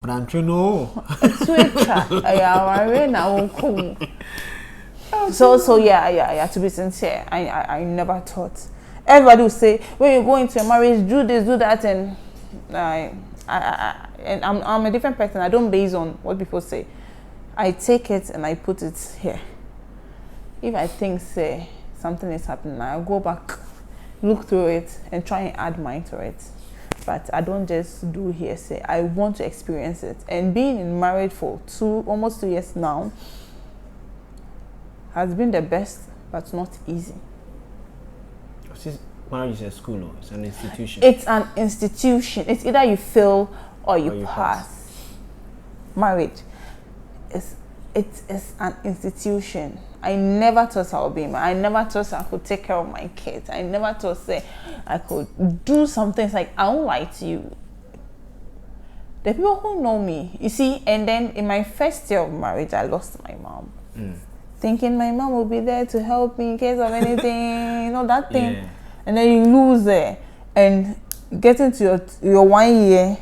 But I'm sure no. So yeah. To be sincere, I never thought. Everybody would say when you go into a marriage, do this, do that, and I'm a different person. I don't base on what people say. I take it and I put it here. If I think say something is happening, I'll go back, look through it, and try and add mine to it. But I don't just do hearsay. I want to experience it. And being in marriage for almost 2 years now has been the best, but not easy. Marriage is a school, or it's an institution. It's an institution. It's either you fail or you pass. Marriage is an institution. I never thought I would be married. I never thought I could take care of my kids. I never thought I could do some things. Like, I won't lie to you. The people who know me, you see, and then in my first year of marriage, I lost my mom. Thinking my mom will be there to help me in case of anything, that thing. Yeah. And then you lose it. And getting to your 1 year,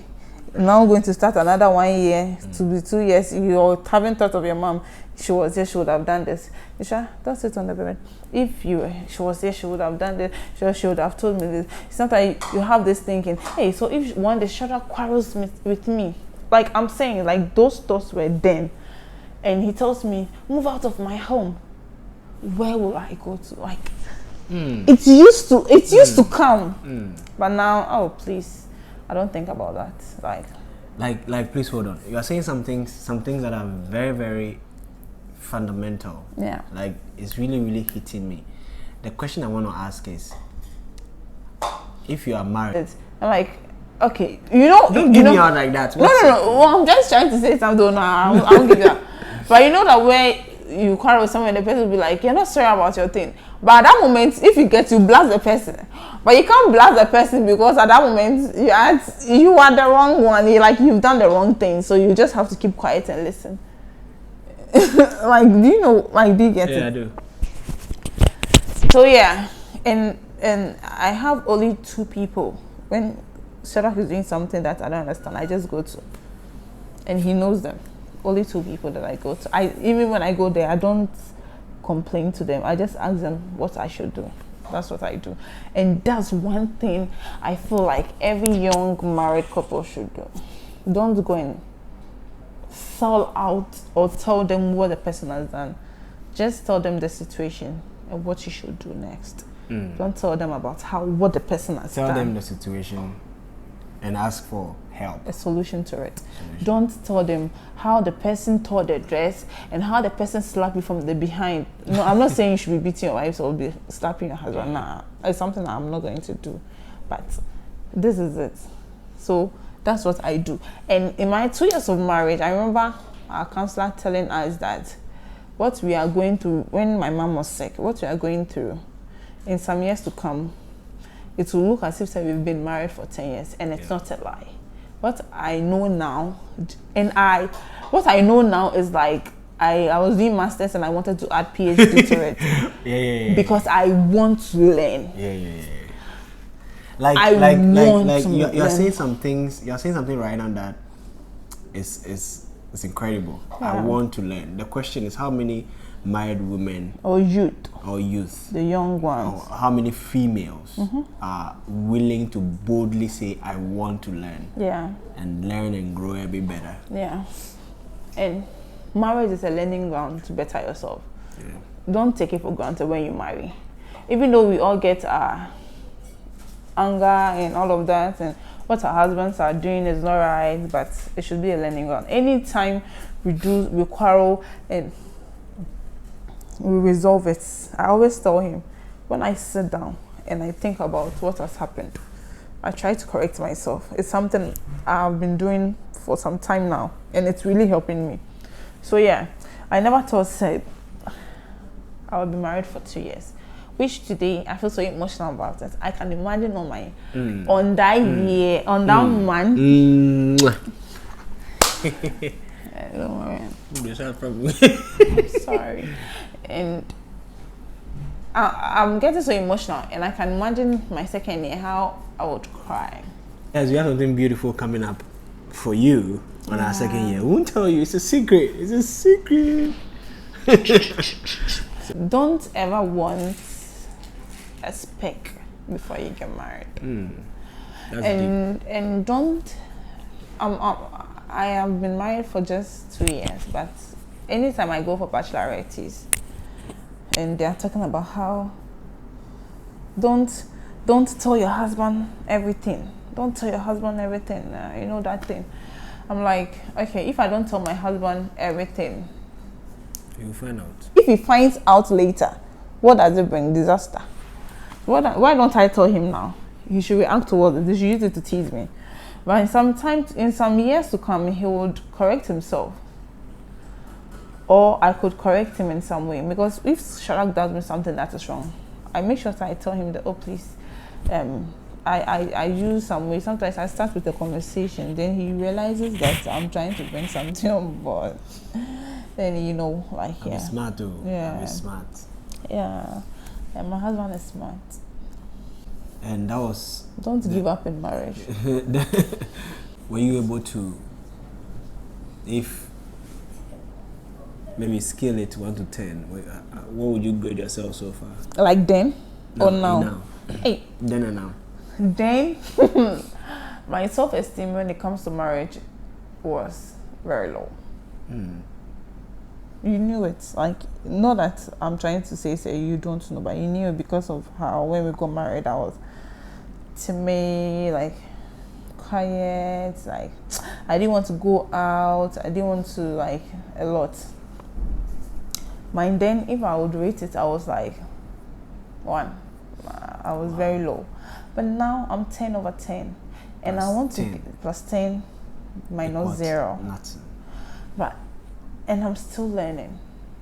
now going to start another 1 year, to be 2 years, you haven't thought of your mom. She was here, she would have done this. Isha, don't sit on the bed. If she was here, she would have done this. She would have told me this. It's not like you have this thinking, hey, so if one day Shadrach quarrels with me, like I'm saying, like those thoughts were then. And he tells me, move out of my home. Where will I go to? Like, it used to come. But now, oh, please, I don't think about that. Like, please hold on. You are saying some things that are very, very fundamental. Yeah. Like, it's really, really hitting me. The question I want to ask is, if you are married, I'm like, okay, don't give me out like that. No. Well, I'm just trying to say something. No, I won't give you that. But you know that when you quarrel with someone, the person will be like, you're not sorry about your thing. But at that moment, if you blast the person. But you can't blast the person because at that moment, you are the wrong one. You've done the wrong thing. So you just have to keep quiet and listen. Like, do you get it? Yeah, I do. So yeah, and I have only 2 people. When Shadrach is doing something that I don't understand, I just go to. And he knows them. Only 2 people that I go to. Even when I go there, I don't complain to them. I just ask them what I should do. That's what I do. And that's one thing I feel like every young married couple should do. Don't go and sell out or tell them what the person has done. Just tell them the situation and what you should do next. Don't tell them about what the person has done. Tell them the situation and ask for help. A solution to it. Don't tell them how the person tore the dress and how the person slapped you from the behind. No, I'm not saying you should be beating your wife or be slapping your husband. Nah, it's something I'm not going to do. But this is it. So that's what I do. And in my 2 years of marriage, I remember our counselor telling us that what we are going through when my mom was sick, what we are going through in some years to come, it will look as if we've been married for 10 years, and it's not a lie. What I know now, is like I was doing masters and I wanted to add PhD to it. Yeah. Because I want to learn. Yeah. You're saying some things. You're saying something right now that is incredible. Yeah. I want to learn. The question is, how many married women or youth, the young ones, or how many females are willing to boldly say, I want to learn, and learn and grow a bit better. And marriage is a learning ground to better yourself. Don't take it for granted when you marry. Even though we all get our anger and all of that, and what our husbands are doing is not right, but it should be a learning ground. Anytime we quarrel and we resolve it, I always tell him, when I sit down and I think about what has happened, I try to correct myself. It's something I've been doing for some time now, and it's really helping me. So yeah, I never thought I would be married for 2 years, which today I feel so emotional about it. I can imagine on that year, on that month. Don't worry. Sorry. And I'm getting so emotional, and I can imagine my second year how I would cry. Yes, we have something beautiful coming up for you on our second year. We won't tell you. It's a secret. It's a secret. Don't ever want a speck before you get married. That's deep. And don't. I have been married for just 2 years, but anytime I go for bachelorettes, and they are talking about how don't tell your husband everything. Don't tell your husband everything. You know that thing. I'm like, okay, if I don't tell my husband everything, you'll find out. If he finds out later, what does it bring? Disaster. Why don't I tell him now? He should react towards it. He should use it to tease me. But in some years to come, he would correct himself. Or I could correct him in some way. Because if Sharak does me something that is wrong, I make sure that I tell him that, oh, please, I use some way. Sometimes I start with a conversation. Then he realizes that I'm trying to bring something on board. Then, you know, like, yeah. I'm smart, too. Yeah. I'm smart. Yeah. And my husband is smart. And that was... Don't give up in marriage. Were you able to, if maybe scale it 1 to 10, what would you grade yourself so far? Like then? No, or now? Now. Hey. Then and now. Then, my self-esteem when it comes to marriage was very low. You knew it. Like, not that I'm trying to say you don't know, but you knew it because of how when we got married, I was timid, like quiet, like I didn't want to go out, I didn't want to, like, a lot. Mine then, if I would rate it, I was like 1. I was very low. But now I'm 10 over 10. And Plus I want 10. to plus 10 minus 0. Nothing. But and I'm still learning.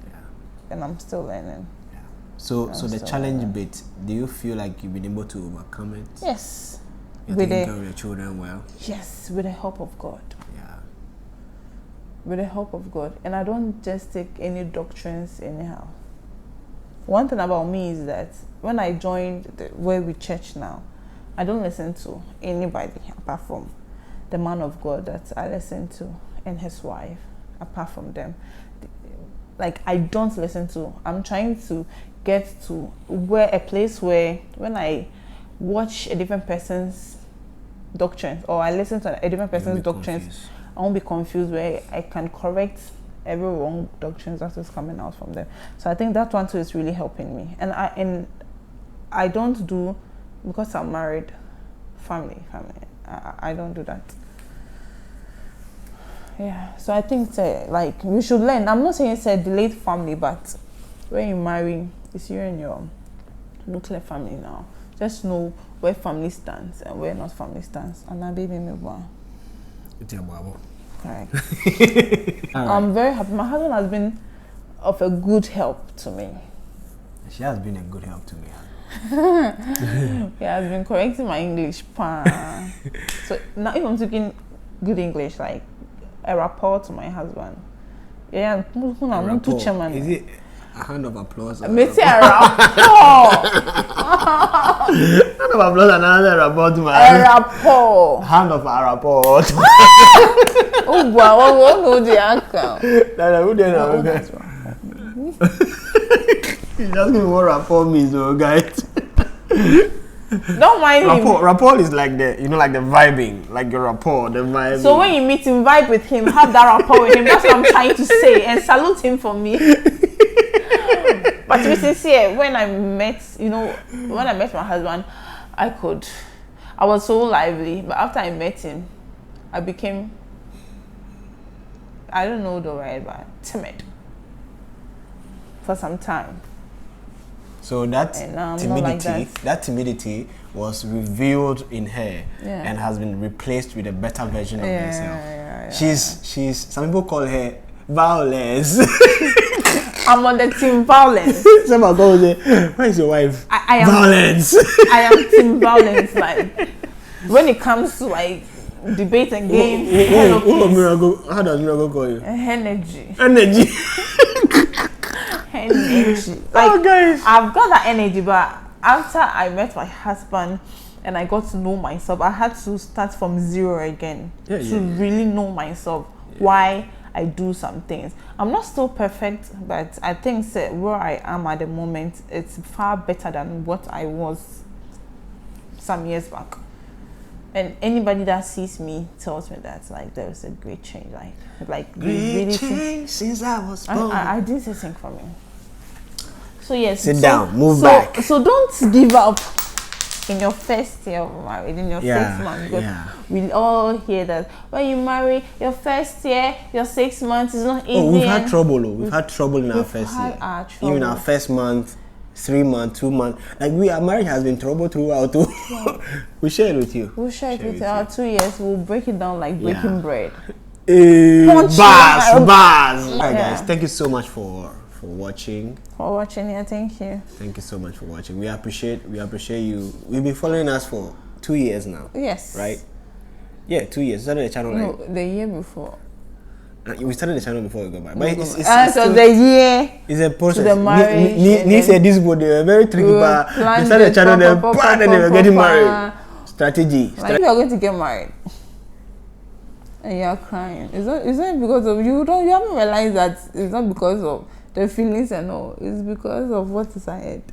Yeah. And I'm still learning. Yeah. So the challenge bit, do you feel like you've been able to overcome it? Yes. You're taking care of your children well? Yes, with the help of God. Yeah. With the help of God. And I don't just take any doctrines anyhow. One thing about me is that when I joined where we church now, I don't listen to anybody apart from the man of God that I listen to and his wife. Apart from them, like, I don't listen to. I'm trying to get to a place where when I watch a different person's doctrines or I listen to a different person's doctrines, confused. I won't be confused, where I can correct every wrong doctrines that is coming out from them. So I think that one too is really helping me. And I don't do, because I'm married, family. I don't do that. Yeah, so I think like we should learn. I'm not saying it's a delayed family, but when you marry, it's you and your nuclear family now. Just know where family stands and where not family stands. And now, baby, me one. Correct. I'm very happy. My husband has been of a good help to me. She has been a good help to me. He has been correcting my English. So now, if I'm speaking good English, like a rapport to my husband. Yeah, is it a hand of applause? Me say a rapport. Hand of applause and another rapport to my husband. A rapport. Hand of a rapport. Oh wow, what go the account? No, who then? You just give me what rapport means, though, guys. Don't mind rapport, him. Rapport is like the, like the vibing, like your rapport, the vibing. So when you meet him, vibe with him, have that rapport with him. That's what I'm trying to say, and salute him for me. But to be sincere, when I met my husband, I was so lively. But after I met him, I became, I don't know the right word, timid for some time. So that timidity was revealed in her and has been replaced with a better version of herself. She's some people call her violence. I'm on the team violence. Someone goes say, where is your wife? I am violence. I am team violence. Like when it comes to like debate and games. How does Miracle call you? Energy. Energy. Energy. Like, guys. I've got that energy, but after I met my husband and I got to know myself, I had to start from zero again to really know myself. Why I do some things. I'm not still perfect, but I think where I am at the moment, it's far better than what I was some years back. And anybody that sees me tells me that like there is a great change, like great really change since I was born. I didn't say sing for me. So yes, sit down, move back. So don't give up in your first year of marriage, in your 6 months. Because we all hear that when you marry, your first year, your 6 months is not easy. Oh, we've had trouble. We've had trouble in our first year. Even our first month, 3 months, 2 months. Like our marriage has been trouble throughout too. We share it with you. We'll share it with you. Our 2 years, we'll break it down like breaking bread. Bars. Alright guys, thank you so much for watching. Thank you. Thank you so much for watching. We appreciate you. We've been following us for 2 years now. Yes. Right? Yeah, 2 years. Started the channel like the year before. We started the channel before we got married. But it's so still, the year it's a process. To the marriage. Ni said this boy, they were very tricky, but they started the channel then they were getting married. Strategy. Like you are going to get married. And you are crying. It's not because of you haven't realized that it's not because of the feelings and all. It's because of what is ahead.